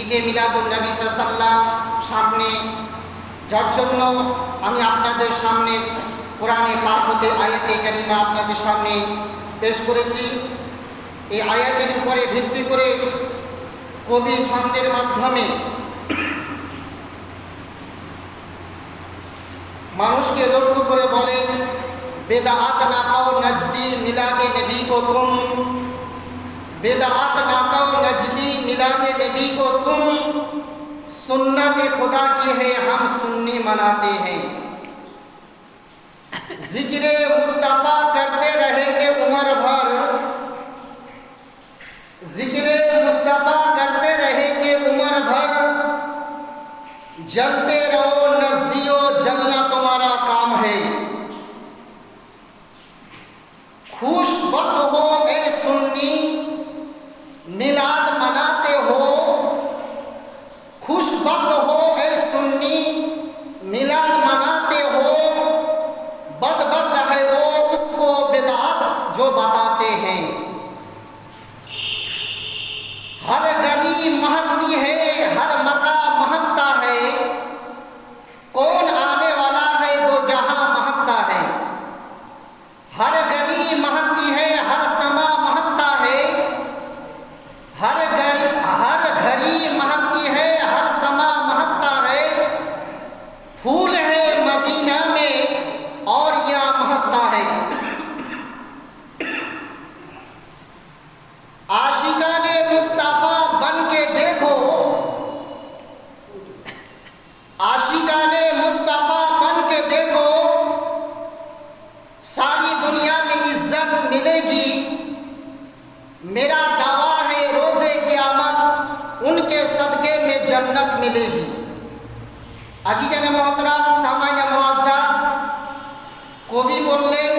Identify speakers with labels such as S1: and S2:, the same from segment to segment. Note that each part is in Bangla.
S1: ঈদে মিলাদুন নবী সাল্লাল্লাহু আলাইহি ওয়াসাল্লাম সামনে, যার জন্য আমি আপনাদের সামনে কোরআনে পাক হতে আয়াতে কারিমা আপনাদের সামনে পেশ করেছি। এই আয়াতের উপরে ভিত্তি করে কবি ছন্দের মাধ্যমে মানুষকে লক্ষ্য করে বলেন, বেদাত না কাও নজদি মিলাদে নবী কো তুম, बेदात नाकाओ नजदी मिलादे नबी को तुम, सुन्नत खुदा की है हम सुन्नी मनाते हैं। जिक्र मुस्तफ़ा करते रहेंगे उम्र भर, जिक्र मुस्तफ़ा करते रहेंगे उम्र भर, जलते रहो नजदियो जलना तुम्हारा काम है। खुशबख्त हो ए सुन्नी मिलाद मनाते हो, खुशबख्त हो ए सुन्नी मिलाद मनाते हो, बदबख्त है वो उसको बिदअत जो बताते हैं। हर गली महकती है, हर मका महकता है, कौन आने वाला है दो जहां महकता है। हर गली महकती है, हर समा महकता है, हर घड़ी महकती है, हर समा महकता है, फूल है मदीना में और यह महकता है। आशिकाने मुस्तफा बन के देखो, आशिकाने मुस्तफा बन के देखो, सारी दुनिया में इज्जत मिलेगी। मेरा दावा है रोज़े क़यामत उनके सदक़े में जन्नत मिलेगी। अजीज़ान मोहतरम सामाइन मुअज़्ज़ज़, कवि बोलें,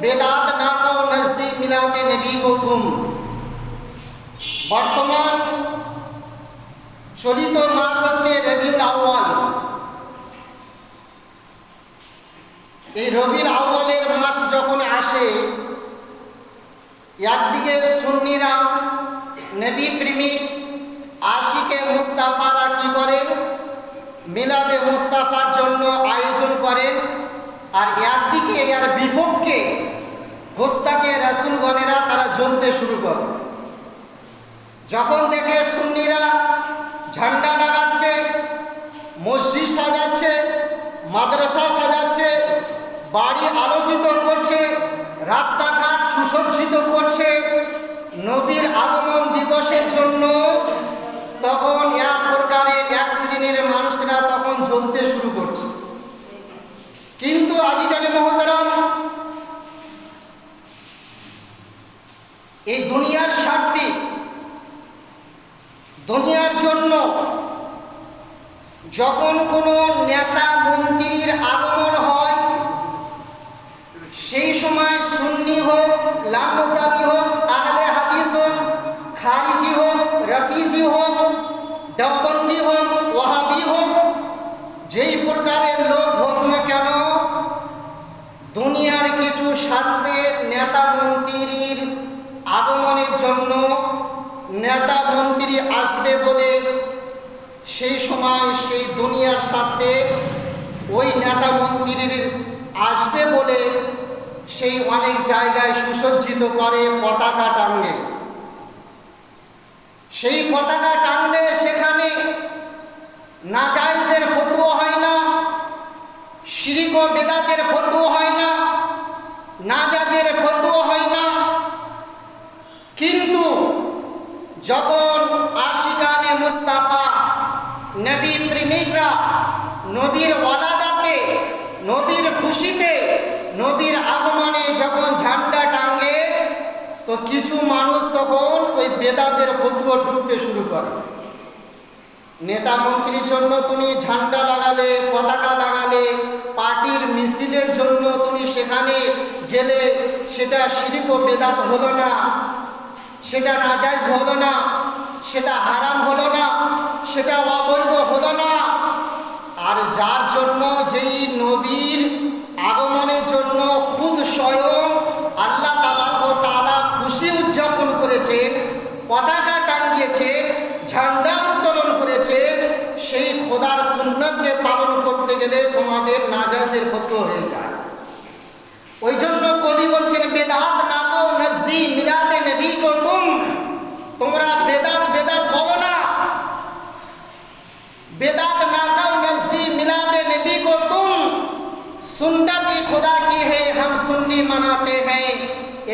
S1: बेदात ना कहो नज़दी मिलादे नबी को तुम। बर्तमान चलित मास হচ্ছে রবিউল আউয়াল। এই রবিউল আউয়ালের মাস যখন আসে, একদিকে সুন্নিরা নবী প্রেমিক আশিকে মুস্তাফারা কি করেন, মিলাদে মুস্তাফার জন্য আয়োজন করেন, আর একদিকে এর বিপক্ষে গোস্তাকে রাসূলগণেরা তারা জ্বলতে শুরু করে। যখন দেখে সুন্নিরা ঝান্ডা লাগাচ্ছে, মসজিদ সাজাচ্ছে, মাদ্রাসা সাজাচ্ছে, বাড়ি আলোকিত করছে, রাস্তাঘাট সুসজ্জিত করছে নবীর আগমন দিবসের জন্য, তখন এক প্রকারের এক শ্রেণীর মানুষরা তখন জ্বলতে শুরু করছে। কিন্তু আজিজানে মহতারাম, এই দুনিয়ার স্বার্থে, দুনিয়ার জন্য যখন কোনো নেতা মন্ত্রীর আগমন হয়, সেই সময় সুন্নি হোক, লামজাবি হোক, আহলে হাদিস হোক, খারিজি হোক, রফিজি হোক, দেওবন্দি হোক, ওয়াহাবি হোক, যেই প্রকারের লোক হোক না কেন, দুনিয়ার কিছু স্বার্থে নেতা মন্ত্রীর আগমনের জন্য, নেতা মন্ত্রী আসবে বলে সেই সময় সেই দুনিয়ার স্বার্থে ওই নেতা মন্ত্রীর আসবে বলে সেই অনেক জায়গায় সুসজ্জিত করে পতাকা টাঙে। সেই পতাকা টাঙলে সেখানে নাজায়েজের ফতোয়া হয় না, শিরক ও বেদাতের ফতোয়া হয় না, নাজাজের ফতোয়া হয় না। কিন্তু যখন আশিকানে মুস্তাফা নবী প্রেমিকরা নবীর ওয়ালাদাতে, নবীর খুশিতে, নবীর আগমনে যখন ঝান্ডা টাঙ্গে, তো কিছু মানুষ তখন ওই বেদাতের ফতোয়া ঢুকতে শুরু করে। নেতা মন্ত্রীর জন্য তুমি ঝান্ডা লাগালে, পতাকা লাগালে, পার্টির মিছিলের জন্য তুমি সেখানে গেলে, সেটা শিরক ও বেদাত হলো না, সেটা নাজায়েজ হলো না, সেটা হারাম হলো না, সেটা অবৈধ হলো না। আর যার জন্য, যেই নবীর আগমনের জন্য খুদ স্বয়ং আল্লাহ তাআলা খুশি উদযাপন করেছেন, পতাকা টাঙিয়েছে, ঝান্ডা উত্তোলন সুন্নতকে পালন করতে গেলে তোমাদের নাজায়েজের ক্ষতি হয়ে যায়। ওই জন্য কবি বলছেন বেদাত না তো নজদি মিলাতে নবী কো তোমরা বেদাত বেদাত বলো না, बेदात नाकाओ नजदी मिलाते नबी को तुम, सुन्नत खुदा की है हम सुन्नी मनाते हैं।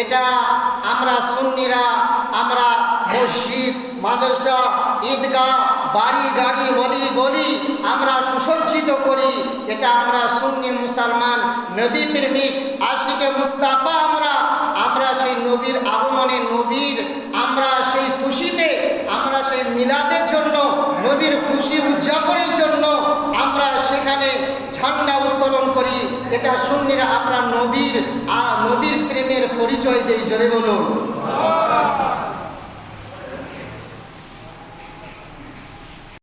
S1: এটা আমরা সুন্নিরা আমরা মসজিদ মাদ্রাসা ঈদগাহ বাড়ি গাড়ি অলি গলি আমরা সুসজ্জিত করি, এটা আমরা সুন্নি মুসলমান নবী প্রেমিক আশিকে মুস্তাফা। আমরা সেই নবীর আগমনে নবীর আমরা সেই খুশিতে আমরা সেই মিলাদের জন্য নবীর খুশি উদযাপনের জন্য আমরা সেখানে ঝান্ডা উত্তোলন করি। এটা সুন্নিরা আমরা নবীর প্রেমের পরিচয় দেই। জোরে বলুন।